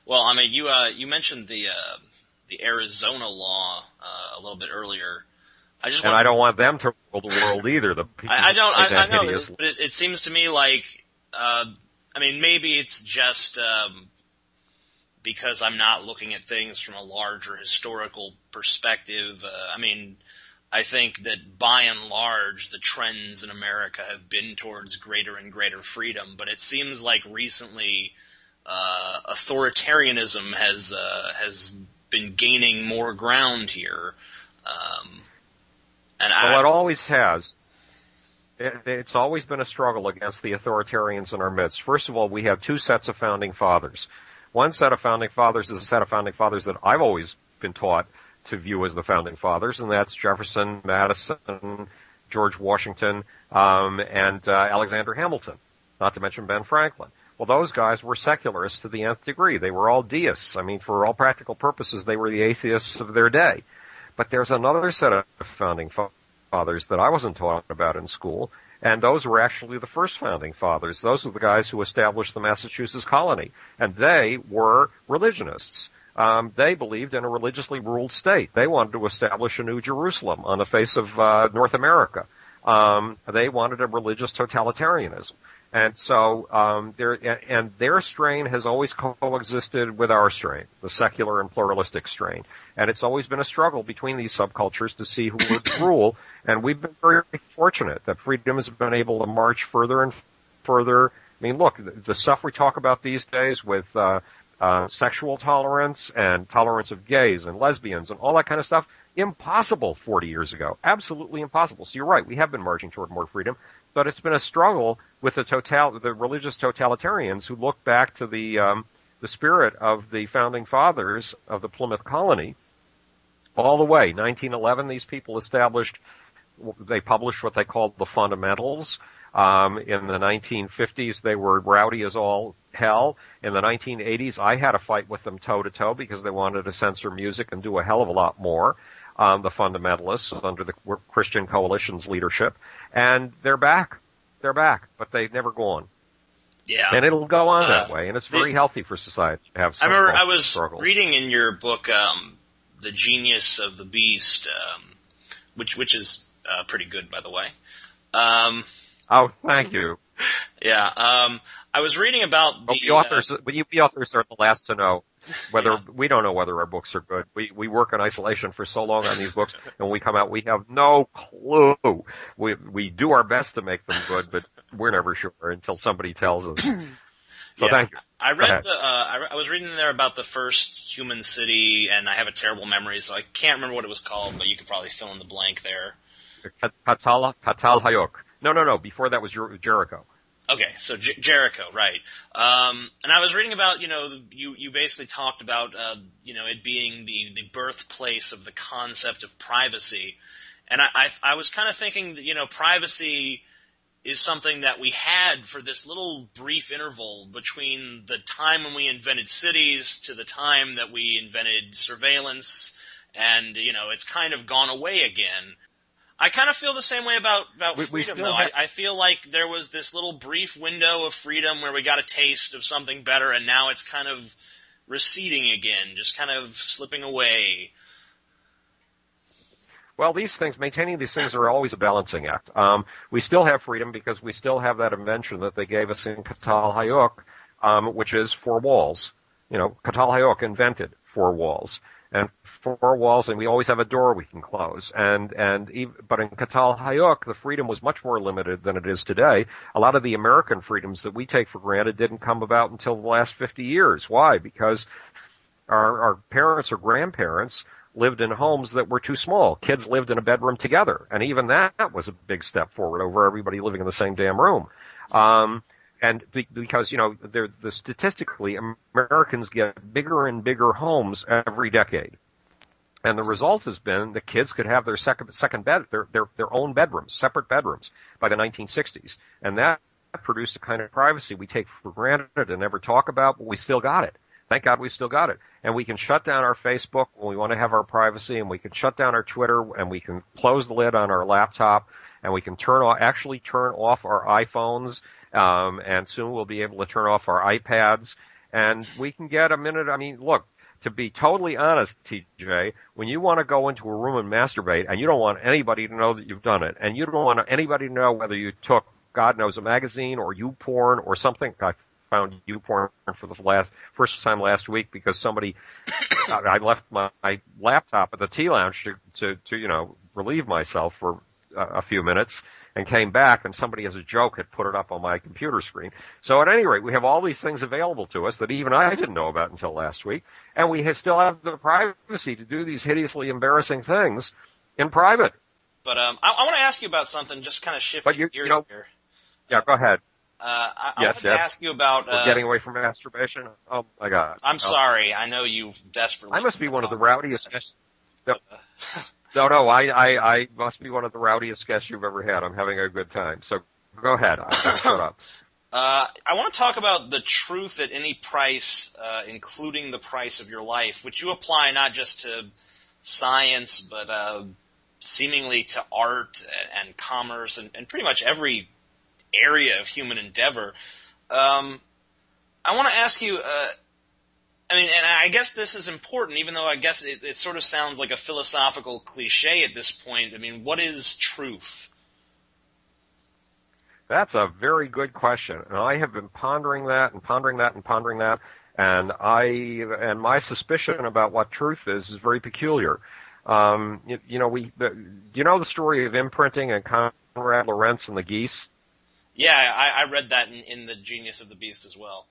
Well, I mean, you mentioned the Arizona law a little bit earlier. I just And want I don't want them to rule the world either. The people I who don't say I that know, hideous. but it seems to me like I mean, maybe it's just because I'm not looking at things from a larger historical perspective. I mean, I think that by and large, the trends in America have been towards greater and greater freedom, but it seems like recently authoritarianism has been gaining more ground here. Well, it always has. It's always been a struggle against the authoritarians in our midst. First of all, we have two sets of founding fathers. One set of founding fathers is a set of founding fathers that I've always been taught to view as the founding fathers, and that's Jefferson, Madison, George Washington, and Alexander Hamilton, not to mention Ben Franklin. Well, those guys were secularists to the nth degree. They were all deists. I mean, for all practical purposes, they were the atheists of their day. But there's another set of founding fathers that I wasn't taught about in school, and those were actually the first founding fathers. Those are the guys who established the Massachusetts colony, and they were religionists. They believed in a religiously ruled state. They wanted to establish a new Jerusalem on the face of North America. They wanted a religious totalitarianism. And so their strain has always coexisted with our strain, the secular and pluralistic strain. And it's always been a struggle between these subcultures to see who would rule. And we've been very fortunate that freedom has been able to march further and further. I mean, look, the stuff we talk about these days with sexual tolerance and tolerance of gays and lesbians and all that kind of stuff, impossible 40 years ago. Absolutely impossible. So you're right, we have been marching toward more freedom. But it's been a struggle with the religious totalitarians who look back to the spirit of the founding fathers of the Plymouth colony all the way. 1911, these people they published what they called the fundamentals. In the 1950s, they were rowdy as all hell. In the 1980s, I had a fight with them toe-to-toe because they wanted to censor music and do a hell of a lot more. The fundamentalists under the Christian Coalition's leadership. And they're back, but they've never gone. Yeah. And it'll go on that way, and it's very healthy for society to have some I was struggles. reading in your book, The Genius of the Beast, which is pretty good, by the way. Oh, thank you. Yeah. I was reading about the authors. The authors are the last to know whether we don't know whether our books are good. We work in isolation for so long on these books, and when we come out, we have no clue. We do our best to make them good, but we're never sure until somebody tells us. So thank you. I read I was reading there about the first human city, and I have a terrible memory, so I can't remember what it was called, but you could probably fill in the blank there. Katal Hayok. No. Before that was Jericho. Okay, so Jericho, right. And I was reading about, you basically talked about, it being the birthplace of the concept of privacy. And I was kind of thinking that, privacy is something that we had for this little brief interval between the time when we invented cities to the time that we invented surveillance, and, it's kind of gone away again. I kind of feel the same way about freedom, though. I feel like there was this little brief window of freedom where we got a taste of something better, and now it's kind of receding again, just kind of slipping away. Well, maintaining these things are always a balancing act. We still have freedom because we still have that invention that they gave us in Katal Hayok, which is four walls. Katal Hayok invented four walls. And four walls, and we always have a door we can close. But in Katal Hayok, the freedom was much more limited than it is today. A lot of the American freedoms that we take for granted didn't come about until the last 50 years. Why? Because our parents or grandparents lived in homes that were too small. Kids lived in a bedroom together, and even that was a big step forward over everybody living in the same damn room. Because, statistically, Americans get bigger and bigger homes every decade. And the result has been that kids could have their second bed, their own bedrooms, separate bedrooms by the 1960s. And that produced a kind of privacy we take for granted and never talk about, but we still got it. Thank God we still got it. And we can shut down our Facebook when we want to have our privacy, and we can shut down our Twitter, and we can close the lid on our laptop, and we can turn off our iPhones, and soon we'll be able to turn off our iPads. And we can get a minute. I mean, look, to be totally honest, TJ, when you want to go into a room and masturbate and you don't want anybody to know that you've done it, and you don't want anybody to know whether you took, God knows, a magazine or YouPorn or something. I found YouPorn for the first time last week because somebody, I left my laptop at the tea lounge to relieve myself for a few minutes, and came back, and somebody, as a joke, had put it up on my computer screen. So at any rate, we have all these things available to us that even I didn't know about until last week, and we still have the privacy to do these hideously embarrassing things in private. But I want to ask you about something, just kind of shifting gears here. Yeah, go ahead. I wanted to ask you about... We're getting away from masturbation? Oh, my God. I'm sorry. I know you desperately... I must be one of the rowdiest... No, I must be one of the rowdiest guests you've ever had. I'm having a good time. So go ahead. Shut up. I want to talk about the truth at any price, including the price of your life, which you apply not just to science, but seemingly to art and commerce and pretty much every area of human endeavor. I want to ask you... and I guess this is important, even though I guess it sort of sounds like a philosophical cliche at this point. I mean, what is truth? That's a very good question, and I have been pondering that, and my suspicion about what truth is very peculiar. Do you know the story of imprinting and Conrad Lorenz and the geese? Yeah, I read that in The Genius of the Beast as well.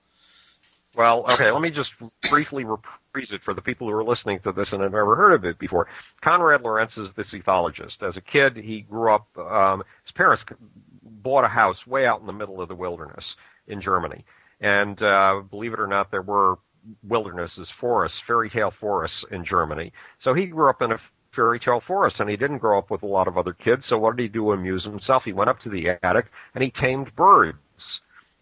Well, okay, let me just briefly reprise it for the people who are listening to this and have never heard of it before. Conrad Lorenz is this ethologist. As a kid, he grew up, his parents bought a house way out in the middle of the wilderness in Germany. And believe it or not, there were wildernesses, forests, fairy tale forests in Germany. So he grew up in a fairy tale forest, and he didn't grow up with a lot of other kids. So what did he do to amuse himself? He went up to the attic, and he tamed birds.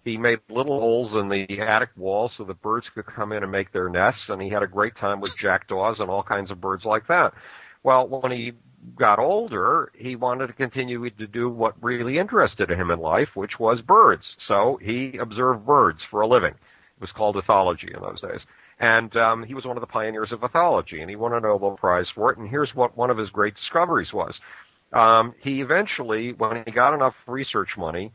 He made little holes in the attic wall so the birds could come in and make their nests, and he had a great time with jackdaws and all kinds of birds like that. Well, when he got older, he wanted to continue to do what really interested him in life, which was birds. So he observed birds for a living. It was called ethology in those days. And he was one of the pioneers of ethology, and he won a Nobel Prize for it. And here's what one of his great discoveries was. He eventually, when he got enough research money,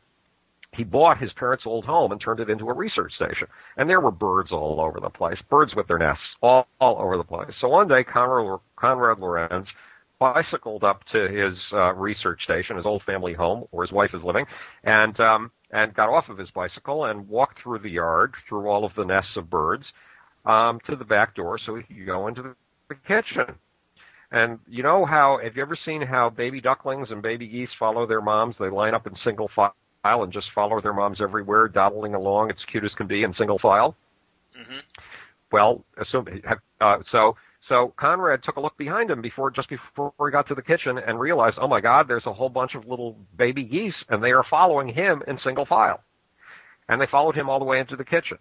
he bought his parents' old home and turned it into a research station. And there were birds all over the place, birds with their nests all over the place. So one day, Conrad Lorenz bicycled up to his research station, his old family home where his wife is living, and got off of his bicycle and walked through the yard, through all of the nests of birds, to the back door so he could go into the kitchen. And you know have you ever seen how baby ducklings and baby geese follow their moms? They line up in single file and just follow their moms everywhere, dawdling along. It's cute as can be in single file. Mm-hmm. Well, so Conrad took a look behind him just before he got to the kitchen and realized, oh my God, there's a whole bunch of little baby geese, and they are following him in single file. And they followed him all the way into the kitchen.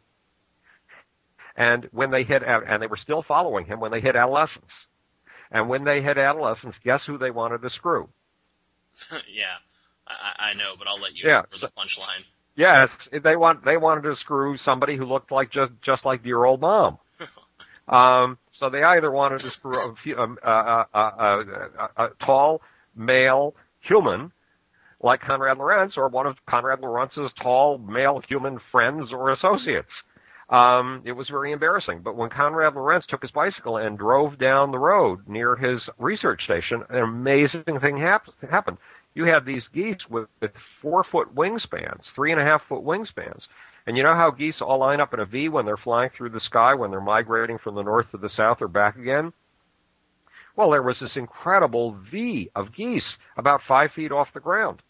And when they were still following him when they hit adolescence. And when they hit adolescence, guess who they wanted to screw? Yeah. I know, but I'll let you for the punchline. Yes, they wanted to screw somebody who looked like just like your old mom. So they either wanted to screw a tall male human like Conrad Lorenz, or one of Conrad Lorenz's tall male human friends or associates. It was very embarrassing. But when Conrad Lorenz took his bicycle and drove down the road near his research station, an amazing thing happened. You had these geese with 4-foot wingspans, 3.5-foot wingspans. And you know how geese all line up in a V when they're flying through the sky, when they're migrating from the north to the south or back again? Well, there was this incredible V of geese about 5 feet off the ground,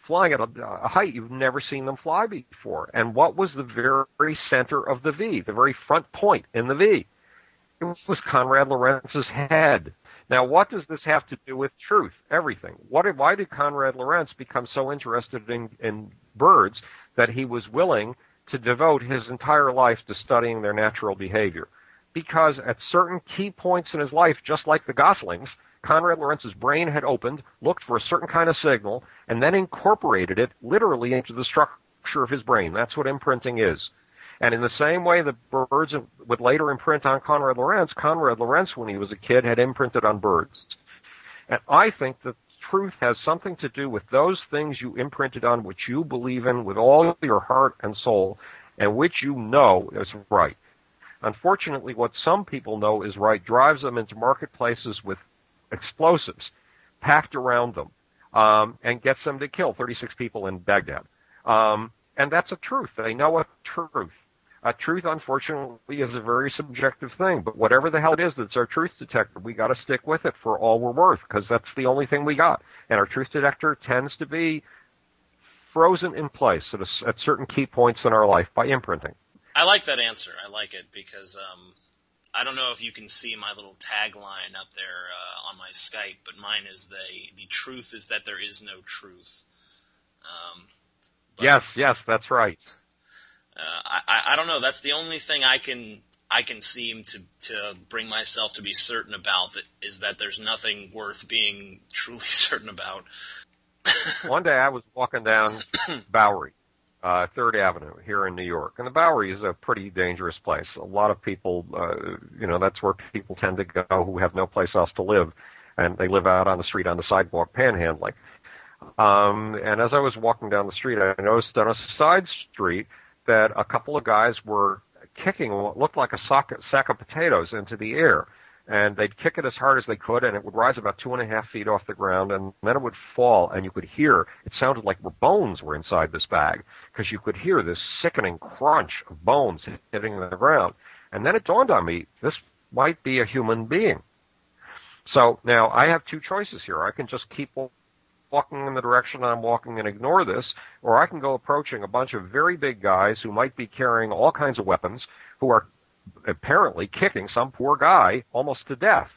flying at a height you've never seen them fly before. And what was the very center of the V, the very front point in the V? It was Conrad Lorenz's head. Now, what does this have to do with truth? Everything. Why did Conrad Lorenz become so interested in birds that he was willing to devote his entire life to studying their natural behavior? Because at certain key points in his life, just like the goslings, Conrad Lorenz's brain had opened, looked for a certain kind of signal, and then incorporated it literally into the structure of his brain. That's what imprinting is. And in the same way that birds would later imprint on Conrad Lorenz, when he was a kid, had imprinted on birds. And I think that truth has something to do with those things you imprinted on, which you believe in with all your heart and soul, and which you know is right. Unfortunately, what some people know is right drives them into marketplaces with explosives packed around them, and gets them to kill 36 people in Baghdad. And that's a truth. They know a truth. A truth, unfortunately, is a very subjective thing, but whatever the hell it is that's our truth detector, we got to stick with it for all we're worth, because that's the only thing we got. And our truth detector tends to be frozen in place at certain key points in our life by imprinting. I like that answer. I like it because I don't know if you can see my little tagline up there on my Skype, but mine is the truth is that there is no truth. Yes, that's right. I don't know. That's the only thing I can seem to bring myself to be certain about, is that there's nothing worth being truly certain about. One day I was walking down Bowery, 3rd Avenue here in New York, and the Bowery is a pretty dangerous place. A lot of people, that's where people tend to go who have no place else to live, and they live out on the street on the sidewalk panhandling. And as I was walking down the street, I noticed on a side street that a couple of guys were kicking what looked like a sack of potatoes into the air. And they'd kick it as hard as they could, and it would rise about 2.5 feet off the ground, and then it would fall, and you could hear, it sounded like bones were inside this bag, because you could hear this sickening crunch of bones hitting the ground. And then it dawned on me, this might be a human being. So now I have two choices here. I can just keep walking in the direction I'm walking and ignore this, or I can go approaching a bunch of very big guys who might be carrying all kinds of weapons, who are apparently kicking some poor guy almost to death,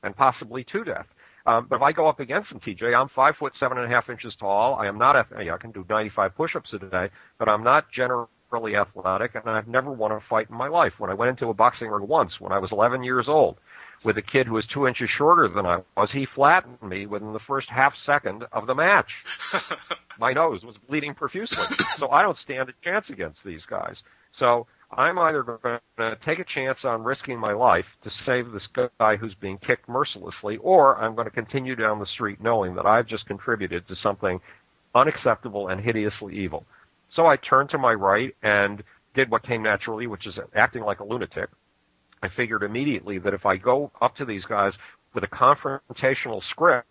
and possibly to death. But if I go up against them, TJ, I'm 5 foot 7.5 tall. I am not. I can do 95 push-ups a day, but I'm not generally athletic, and I've never won a fight in my life. When I went into a boxing ring once, when I was 11 years old, with a kid who was 2 inches shorter than I was, he flattened me within the first half second of the match. My nose was bleeding profusely. So I don't stand a chance against these guys. So I'm either going to take a chance on risking my life to save this guy who's being kicked mercilessly, or I'm going to continue down the street knowing that I've just contributed to something unacceptable and hideously evil. So I turned to my right and did what came naturally, which is acting like a lunatic. I figured immediately that if I go up to these guys with a confrontational script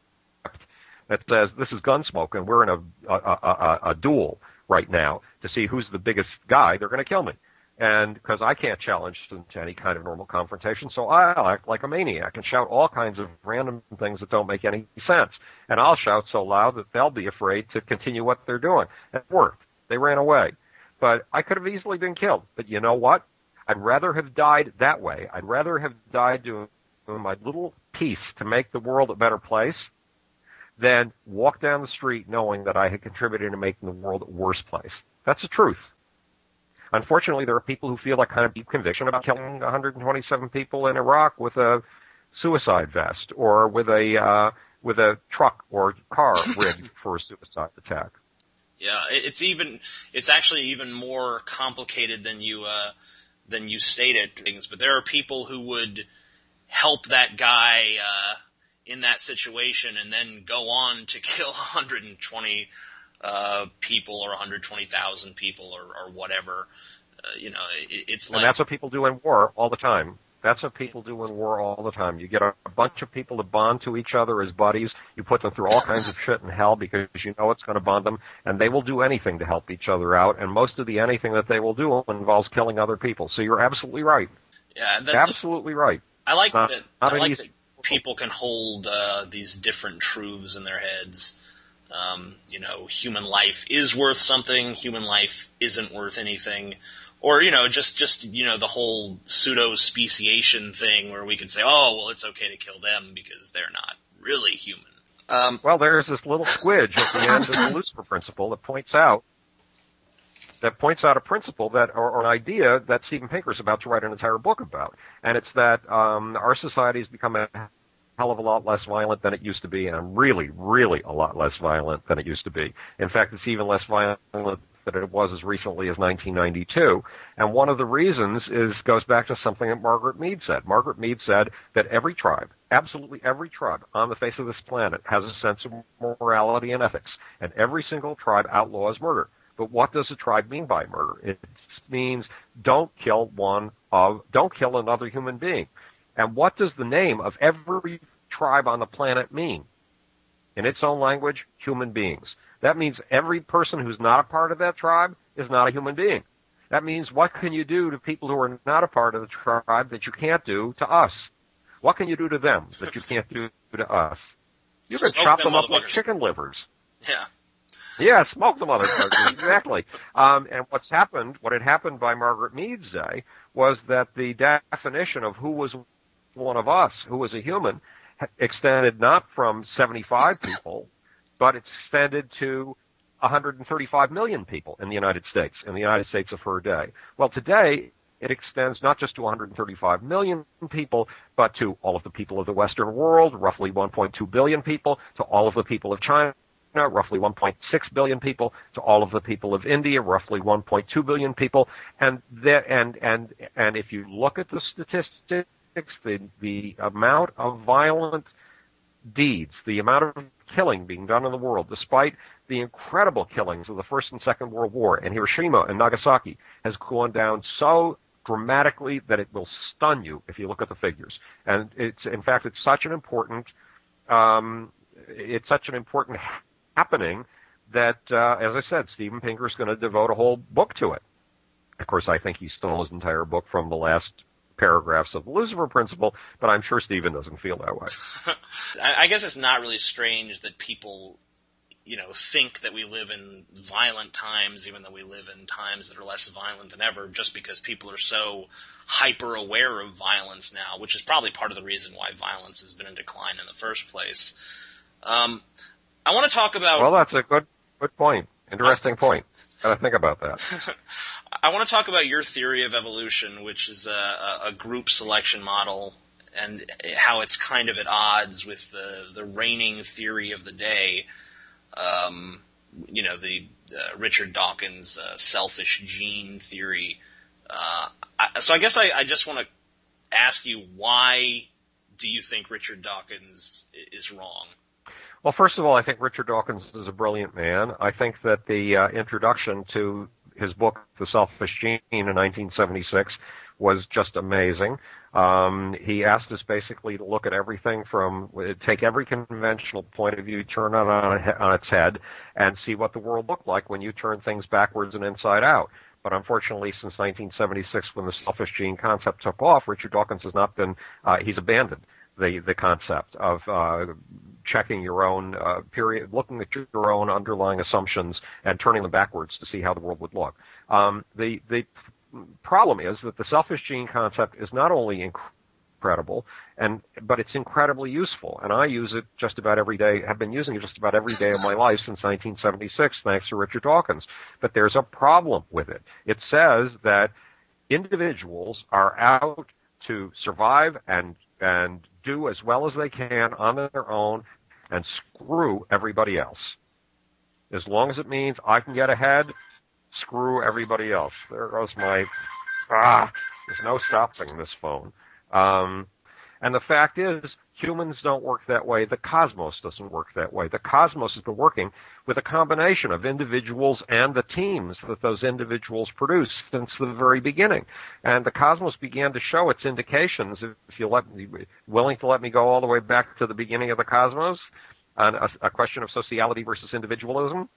that says this is Gunsmoke and we're in a duel right now to see who's the biggest guy, they're going to kill me. And because I can't challenge them to any kind of normal confrontation, so I'll act like a maniac and shout all kinds of random things that don't make any sense. And I'll shout so loud that they'll be afraid to continue what they're doing. It worked. They ran away. But I could have easily been killed. But you know what? I'd rather have died that way. I'd rather have died doing my little piece to make the world a better place than walk down the street knowing that I had contributed to making the world a worse place. That's the truth. Unfortunately, there are people who feel a kind of deep conviction about killing 127 people in Iraq with a suicide vest or with a truck or car rigged for a suicide attack. Yeah, it's actually even more complicated than you stated things. But there are people who would help that guy in that situation and then go on to kill 120 people or 120,000 people or whatever. It's like, and that's what people do in war all the time. That's what people do in war all the time. You get a bunch of people to bond to each other as buddies. You put them through all kinds of shit and hell because you know it's going to bond them, and they will do anything to help each other out, and most of the anything that they will do involves killing other people. So you're absolutely right. Yeah, absolutely right. I like that people can hold these different truths in their heads. Human life is worth something. Human life isn't worth anything. Or, just the whole pseudo-speciation thing where we can say, oh, well, it's okay to kill them because they're not really human. Well, there's this little squidge at the end of the Lucifer principle that points out a principle or an idea that Steven Pinker's about to write an entire book about. And it's that our society has become a hell of a lot less violent than it used to be, and really, really a lot less violent than it used to be. In fact, it's even less violent that it was as recently as 1992. And one of the reasons goes back to something that Margaret Mead said. Margaret Mead said that every tribe, absolutely every tribe on the face of this planet has a sense of morality and ethics, and every single tribe outlaws murder. But what does a tribe mean by murder? It means don't kill another human being. And what does the name of every tribe on the planet mean? In its own language, human beings. That means every person who's not a part of that tribe is not a human being. That means what can you do to people who are not a part of the tribe that you can't do to us? What can you do to them that you can't do to us? You can chop them up like chicken livers. Yeah. Yeah, smoke the motherfuckers, exactly. And what had happened by Margaret Mead's day, was that the definition of who was one of us, who was a human, extended not from 75 people, but it extended to 135 million people in the United States of her day. Well, today, it extends not just to 135 million people, but to all of the people of the Western world, roughly 1.2 billion people, to all of the people of China, roughly 1.6 billion people, to all of the people of India, roughly 1.2 billion people, and if you look at the statistics, the amount of violent deeds, the amount of killing being done in the world, despite the incredible killings of the First and Second World War, and Hiroshima and Nagasaki, has gone down so dramatically that it will stun you if you look at the figures. And it's such an important happening that, as I said, Steven Pinker is going to devote a whole book to it. Of course, I think he stole his entire book from the last paragraphs of the Lucifer Principle, but I'm sure Steven doesn't feel that way. I guess it's not really strange that people, think that we live in violent times, even though we live in times that are less violent than ever, just because people are so hyper-aware of violence now, which is probably part of the reason why violence has been in decline in the first place. I want to talk about... Well, that's a good point. Interesting point. Got to think about that. I want to talk about your theory of evolution, which is a group selection model, and how it's kind of at odds with the reigning theory of the day. The Richard Dawkins selfish gene theory. So I guess I just want to ask you, why do you think Richard Dawkins is wrong? Well, first of all, I think Richard Dawkins is a brilliant man. I think that the introduction to his book, The Selfish Gene, in 1976 was just amazing. He asked us basically to look at everything take every conventional point of view, turn it on its head, and see what the world looked like when you turn things backwards and inside out. But unfortunately, since 1976, when the selfish gene concept took off, Richard Dawkins has not been, he's abandoned the concept of checking your own looking at your own underlying assumptions and turning them backwards to see how the world would look. The problem is that the selfish gene concept is not only incredible, but it's incredibly useful. And I use it just about every day, have been using it just about every day of my life since 1976, thanks to Richard Dawkins. But there's a problem with it. It says that individuals are out to survive and do as well as they can on their own and screw everybody else. As long as it means I can get ahead, screw everybody else. There goes there's no stopping this phone. And the fact is, humans don't work that way. The cosmos doesn't work that way. The cosmos has been working with a combination of individuals and the teams that those individuals produce since the very beginning. And the cosmos began to show its indications, if you're willing to let me go all the way back to the beginning of the cosmos, on a question of sociality versus individualism.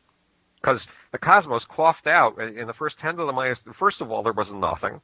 Because the cosmos coughed out in the first 10 to the minus, first of all, there was nothing.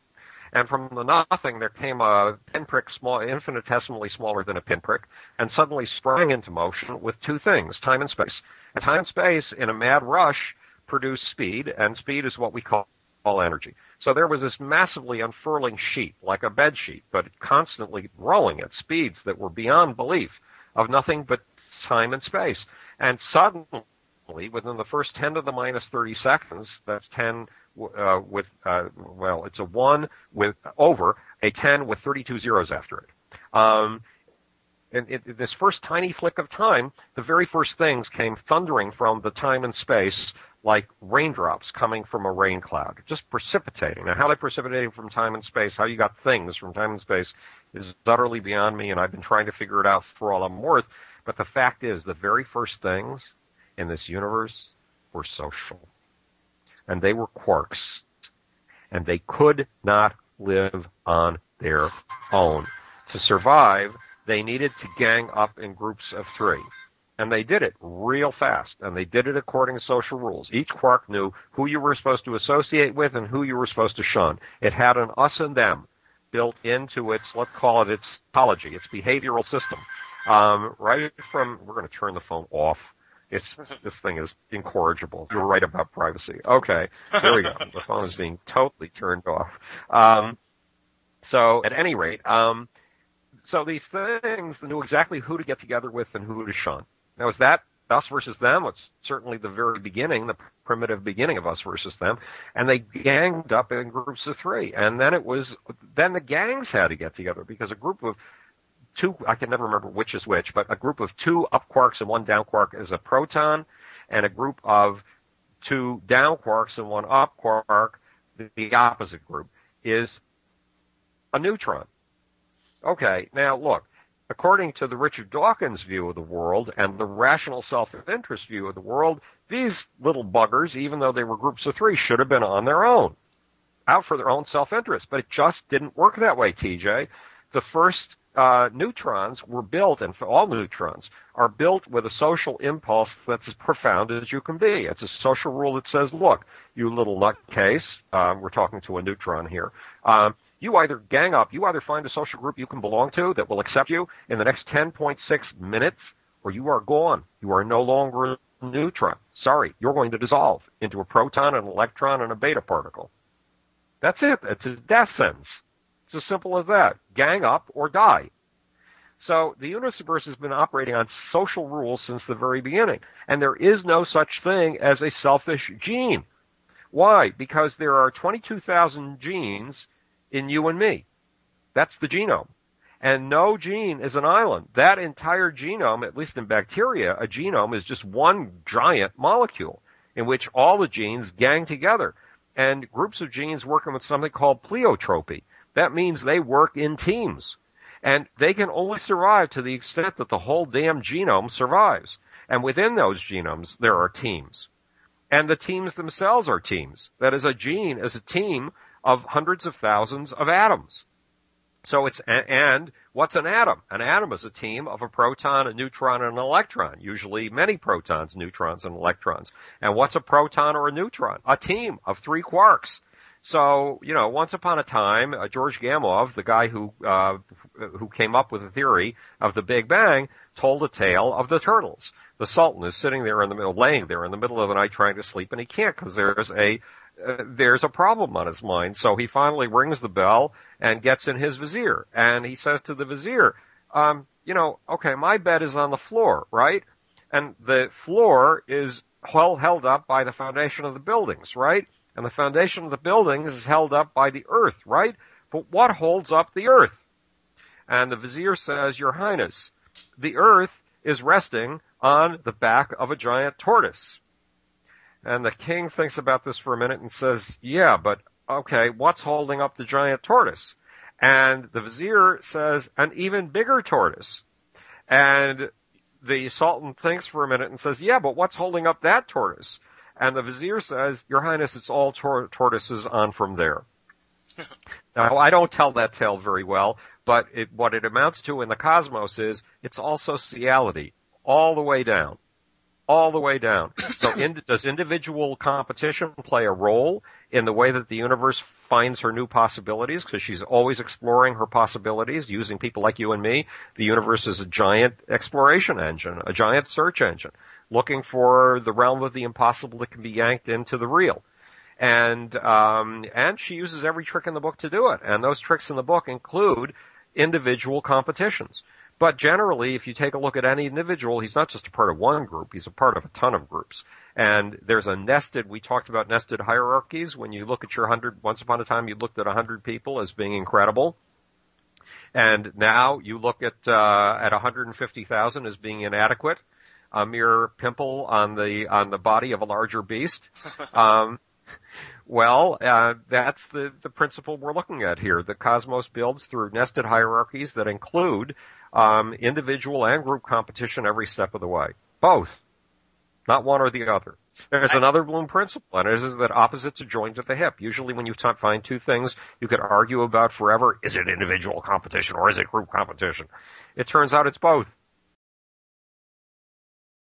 And from the nothing, there came a pinprick, infinitesimally smaller than a pinprick, and suddenly sprang into motion with two things, time and space. And time and space, in a mad rush, produced speed, and speed is what we call energy. So there was this massively unfurling sheet, like a bed sheet, but constantly rolling at speeds that were beyond belief, of nothing but time and space. And suddenly, within the first 10 to the minus 30 seconds, that's 10 it's a 1 with over a 10 with 32 zeros after it. In this first tiny flick of time, the very first things came thundering from the time and space like raindrops coming from a rain cloud, just precipitating. Now, how they precipitating from time and space, how you got things from time and space, is utterly beyond me, and I've been trying to figure it out for all I'm worth. But the fact is, the very first things in this universe were social. And they were quarks. And they could not live on their own. To survive, they needed to gang up in groups of 3. And they did it real fast. And they did it according to social rules. Each quark knew who you were supposed to associate with and who you were supposed to shun. It had an us and them built into its, let's call it its ecology, its behavioral system. Right from, we're going to turn the phone off. This thing is incorrigible. You're right about privacy. Okay, there we go. The phone is being totally turned off. So at any rate, so these things knew exactly who to get together with and who to shun. Now, is that us versus them? It's certainly the very beginning, the primitive beginning of us versus them. And they ganged up in groups of 3. And then then the gangs had to get together because a group of 2, I can never remember which is which, but a group of 2 up quarks and 1 down quark is a proton, and a group of 2 down quarks and 1 up quark, the opposite group, is a neutron. Okay, now look, according to the Richard Dawkins view of the world and the rational self-interest view of the world, these little buggers, even though they were groups of 3, should have been on their own, out for their own self-interest. But it just didn't work that way, TJ. The first neutrons were built, and all neutrons are built with a social impulse that's as profound as you can be. It's a social rule that says, look, you little nutcase, we're talking to a neutron here, you either gang up, you either find a social group you can belong to that will accept you in the next 10.6 minutes, or you are gone. You are no longer a neutron. Sorry, you're going to dissolve into a proton, an electron, and a beta particle. That's it. It's a death sentence. It's as simple as that. Gang up or die. So the universe has been operating on social rules since the very beginning. And there is no such thing as a selfish gene. Why? Because there are 22,000 genes in you and me. That's the genome. And no gene is an island. That entire genome, at least in bacteria, a genome is just one giant molecule in which all the genes gang together. And groups of genes working with something called pleiotropy. That means they work in teams. And they can only survive to the extent that the whole damn genome survives. And within those genomes, there are teams. And the teams themselves are teams. That is, a gene is a team of hundreds of thousands of atoms. So and what's an atom? An atom is a team of a proton, a neutron, and an electron, usually many protons, neutrons, and electrons. And what's a proton or a neutron? A team of 3 quarks. So, once upon a time, George Gamow, the guy who came up with the theory of the Big Bang, told a tale of the turtles. The Sultan is sitting there laying there in the middle of the night trying to sleep, and he can't because there's a problem on his mind. So he finally rings the bell and gets in his vizier. And he says to the vizier, okay, my bed is on the floor, right? And the floor is held up by the foundation of the buildings, right? And the foundation of the buildings is held up by the earth, right? But what holds up the earth? And the vizier says, Your Highness, the earth is resting on the back of a giant tortoise. And the king thinks about this for a minute and says, yeah, but okay, what's holding up the giant tortoise? And the vizier says, an even bigger tortoise. And the sultan thinks for a minute and says, yeah, but what's holding up that tortoise? And the vizier says, Your Highness, it's all tortoises on from there. Now, I don't tell that tale very well, but what it amounts to in the cosmos is it's all sociality, all the way down. All the way down. So does individual competition play a role in the way that the universe finds her new possibilities? Because she's always exploring her possibilities using people like you and me. The universe is a giant exploration engine, a giant search engine, looking for the realm of the impossible that can be yanked into the real. And she uses every trick in the book to do it. And those tricks in the book include individual competitions. But generally, if you take a look at any individual, he's not just a part of one group, he's a part of a ton of groups. And there's we talked about nested hierarchies. When you look at your 100, once upon a time you looked at 100 people as being incredible. And now you look at 150,000 as being inadequate. a mere pimple on the body of a larger beast? That's the principle we're looking at here. The cosmos builds through nested hierarchies that include individual and group competition every step of the way. Both. Not one or the other. There's another Bloom principle, and it is that opposites are joined at the hip. Usually when you find two things you could argue about forever, is it individual competition or is it group competition? It turns out it's both.